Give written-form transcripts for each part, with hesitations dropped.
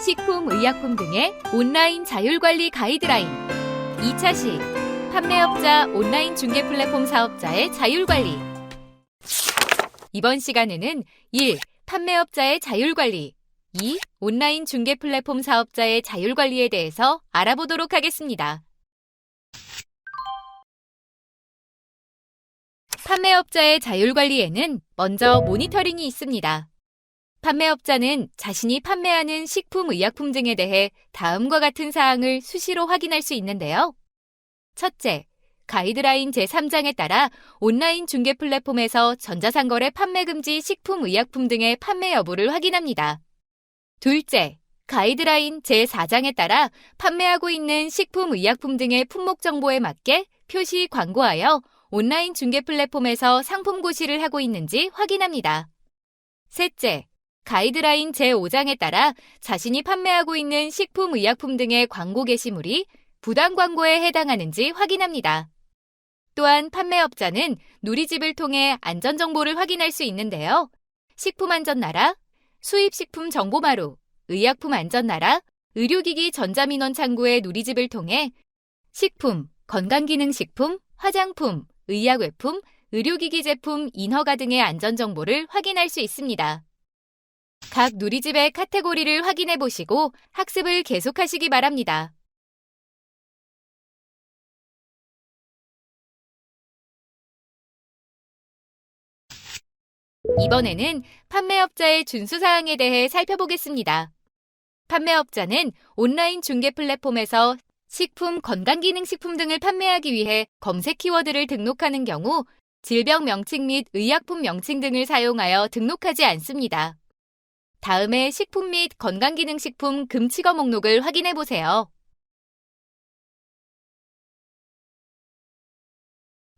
식품, 의약품 등의 온라인 자율관리 가이드라인. 2차 시 판매업자 온라인 중개 플랫폼 사업자의 자율관리. 이번 시간에는 1. 판매업자의 자율관리, 2. 온라인 중개 플랫폼 사업자의 자율관리에 대해서 알아보도록 하겠습니다. 판매업자의 자율관리에는 먼저 모니터링이 있습니다. 판매업자는 자신이 판매하는 식품, 의약품 등에 대해 다음과 같은 사항을 수시로 확인할 수 있는데요. 첫째, 가이드라인 제3장에 따라 온라인 중개 플랫폼에서 전자상거래 판매 금지 식품, 의약품 등의 판매 여부를 확인합니다. 둘째, 가이드라인 제4장에 따라 판매하고 있는 식품, 의약품 등의 품목 정보에 맞게 표시, 광고하여 온라인 중개 플랫폼에서 상품 고시를 하고 있는지 확인합니다. 셋째, 가이드라인 제5장에 따라 자신이 판매하고 있는 식품, 의약품 등의 광고 게시물이 부당 광고에 해당하는지 확인합니다. 또한 판매업자는 누리집을 통해 안전정보를 확인할 수 있는데요. 식품안전나라, 수입식품정보마루, 의약품안전나라, 의료기기 전자민원 창구의 누리집을 통해 식품, 건강기능식품, 화장품, 의약외품, 의료기기 제품, 인허가 등의 안전정보를 확인할 수 있습니다. 각 누리집의 카테고리를 확인해 보시고 학습을 계속하시기 바랍니다. 이번에는 판매업자의 준수사항에 대해 살펴보겠습니다. 판매업자는 온라인 중개 플랫폼에서 식품, 건강기능식품 등을 판매하기 위해 검색 키워드를 등록하는 경우 질병 명칭 및 의약품 명칭 등을 사용하여 등록하지 않습니다. 다음에 식품 및 건강기능식품 금치거 목록을 확인해 보세요.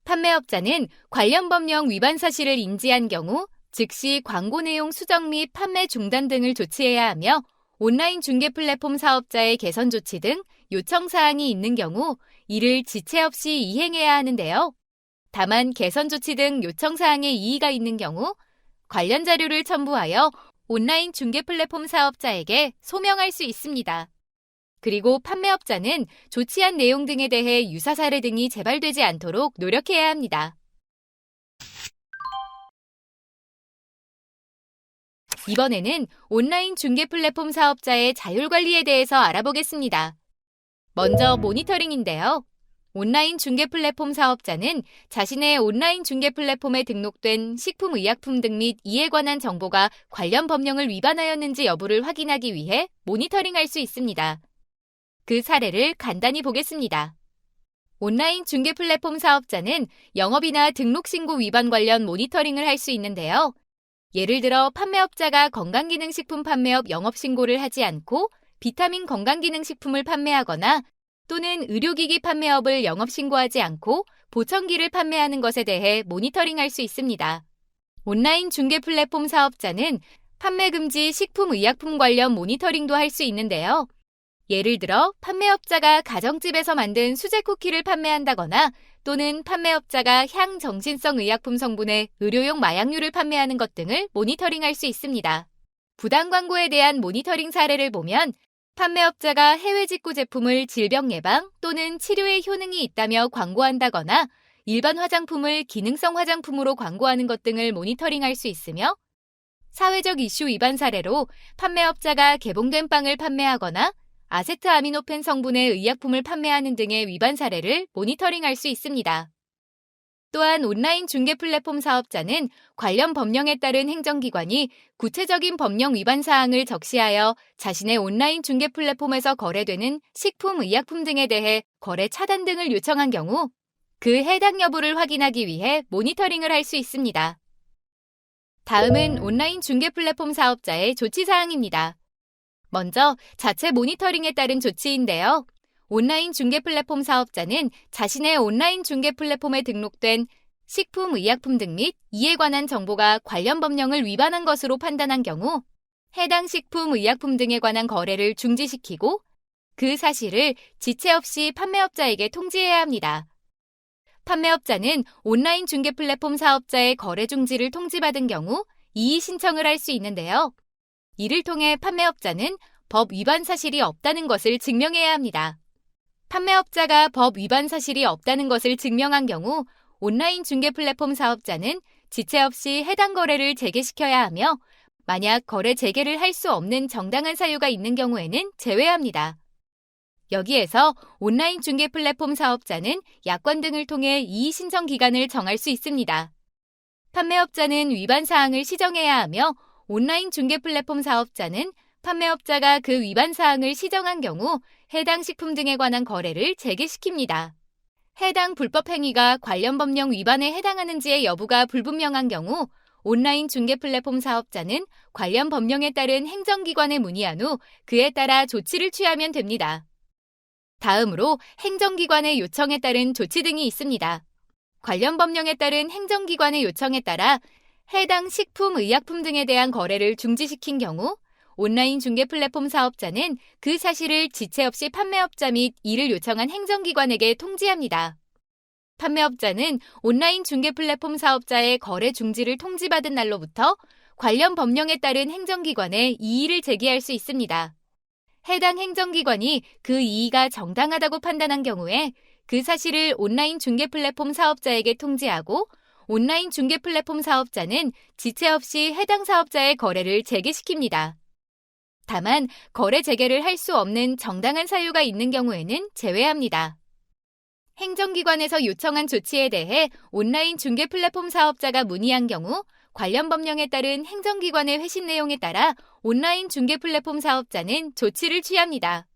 판매업자는 관련 법령 위반 사실을 인지한 경우 즉시 광고 내용 수정 및 판매 중단 등을 조치해야 하며 온라인 중개 플랫폼 사업자의 개선 조치 등 요청 사항이 있는 경우 이를 지체 없이 이행해야 하는데요. 다만 개선 조치 등 요청 사항에 이의가 있는 경우 관련 자료를 첨부하여 온라인 중개 플랫폼 사업자에게 소명할 수 있습니다. 그리고 판매업자는 조치한 내용 등에 대해 유사 사례 등이 재발되지 않도록 노력해야 합니다. 이번에는 온라인 중개 플랫폼 사업자의 자율관리에 대해서 알아보겠습니다. 먼저 모니터링인데요. 온라인 중개 플랫폼 사업자는 자신의 온라인 중개 플랫폼에 등록된 식품, 의약품 등 및 이에 관한 정보가 관련 법령을 위반하였는지 여부를 확인하기 위해 모니터링할 수 있습니다. 그 사례를 간단히 보겠습니다. 온라인 중개 플랫폼 사업자는 영업이나 등록신고 위반 관련 모니터링을 할 수 있는데요. 예를 들어 판매업자가 건강기능식품 판매업 영업신고를 하지 않고 비타민 건강기능식품을 판매하거나 또는 의료기기 판매업을 영업신고하지 않고 보청기를 판매하는 것에 대해 모니터링할 수 있습니다. 온라인 중개 플랫폼 사업자는 판매 금지 식품, 의약품 관련 모니터링도 할 수 있는데요. 예를 들어 판매업자가 가정집에서 만든 수제 쿠키를 판매한다거나 또는 판매업자가 향정신성 의약품 성분의 의료용 마약류를 판매하는 것 등을 모니터링할 수 있습니다. 부당 광고에 대한 모니터링 사례를 보면 판매업자가 해외 직구 제품을 질병 예방 또는 치료에 효능이 있다며 광고한다거나 일반 화장품을 기능성 화장품으로 광고하는 것 등을 모니터링할 수 있으며 사회적 이슈 위반 사례로 판매업자가 개봉된 빵을 판매하거나 아세트아미노펜 성분의 의약품을 판매하는 등의 위반 사례를 모니터링할 수 있습니다. 또한 온라인 중개 플랫폼 사업자는 관련 법령에 따른 행정기관이 구체적인 법령 위반 사항을 적시하여 자신의 온라인 중개 플랫폼에서 거래되는 식품, 의약품 등에 대해 거래 차단 등을 요청한 경우 그 해당 여부를 확인하기 위해 모니터링을 할 수 있습니다. 다음은 온라인 중개 플랫폼 사업자의 조치사항입니다. 먼저 자체 모니터링에 따른 조치인데요. 온라인 중개 플랫폼 사업자는 자신의 온라인 중개 플랫폼에 등록된 식품, 의약품 등 및 이에 관한 정보가 관련 법령을 위반한 것으로 판단한 경우 해당 식품, 의약품 등에 관한 거래를 중지시키고 그 사실을 지체 없이 판매업자에게 통지해야 합니다. 판매업자는 온라인 중개 플랫폼 사업자의 거래 중지를 통지받은 경우 이의 신청을 할 수 있는데요. 이를 통해 판매업자는 법 위반 사실이 없다는 것을 증명해야 합니다. 판매업자가 법 위반 사실이 없다는 것을 증명한 경우 온라인 중개 플랫폼 사업자는 지체 없이 해당 거래를 재개시켜야 하며 만약 거래 재개를 할 수 없는 정당한 사유가 있는 경우에는 제외합니다. 여기에서 온라인 중개 플랫폼 사업자는 약관 등을 통해 이의 신청 기간을 정할 수 있습니다. 판매업자는 위반 사항을 시정해야 하며 온라인 중개 플랫폼 사업자는 판매업자가 그 위반 사항을 시정한 경우 해당 식품 등에 관한 거래를 재개시킵니다. 해당 불법 행위가 관련 법령 위반에 해당하는지의 여부가 불분명한 경우 온라인 중개 플랫폼 사업자는 관련 법령에 따른 행정기관에 문의한 후 그에 따라 조치를 취하면 됩니다. 다음으로 행정기관의 요청에 따른 조치 등이 있습니다. 관련 법령에 따른 행정기관의 요청에 따라 해당 식품, 의약품 등에 대한 거래를 중지시킨 경우 온라인 중개 플랫폼 사업자는 그 사실을 지체 없이 판매업자 및 이를 요청한 행정기관에게 통지합니다. 판매업자는 온라인 중개 플랫폼 사업자의 거래 중지를 통지받은 날로부터 관련 법령에 따른 행정기관에 이의를 제기할 수 있습니다. 해당 행정기관이 그 이의가 정당하다고 판단한 경우에 그 사실을 온라인 중개 플랫폼 사업자에게 통지하고 온라인 중개 플랫폼 사업자는 지체 없이 해당 사업자의 거래를 재개시킵니다. 다만 거래 재개를 할 수 없는 정당한 사유가 있는 경우에는 제외합니다. 행정기관에서 요청한 조치에 대해 온라인 중개 플랫폼 사업자가 문의한 경우 관련 법령에 따른 행정기관의 회신 내용에 따라 온라인 중개 플랫폼 사업자는 조치를 취합니다.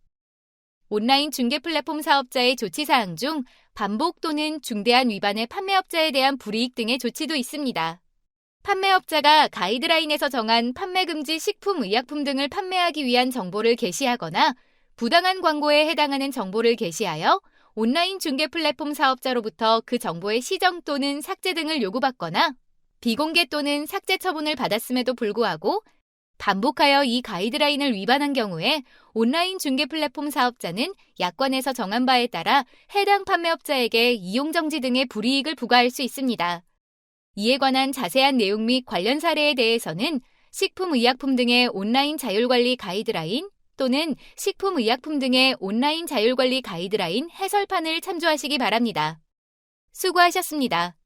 온라인 중개 플랫폼 사업자의 조치사항 중 반복 또는 중대한 위반의 판매업자에 대한 불이익 등의 조치도 있습니다. 판매업자가 가이드라인에서 정한 판매금지 식품, 의약품 등을 판매하기 위한 정보를 게시하거나 부당한 광고에 해당하는 정보를 게시하여 온라인 중개 플랫폼 사업자로부터 그 정보의 시정 또는 삭제 등을 요구받거나 비공개 또는 삭제 처분을 받았음에도 불구하고 반복하여 이 가이드라인을 위반한 경우에 온라인 중개 플랫폼 사업자는 약관에서 정한 바에 따라 해당 판매업자에게 이용정지 등의 불이익을 부과할 수 있습니다. 이에 관한 자세한 내용 및 관련 사례에 대해서는 식품, 의약품 등의 온라인 자율관리 가이드라인 또는 식품, 의약품 등의 온라인 자율관리 가이드라인 해설판을 참조하시기 바랍니다. 수고하셨습니다.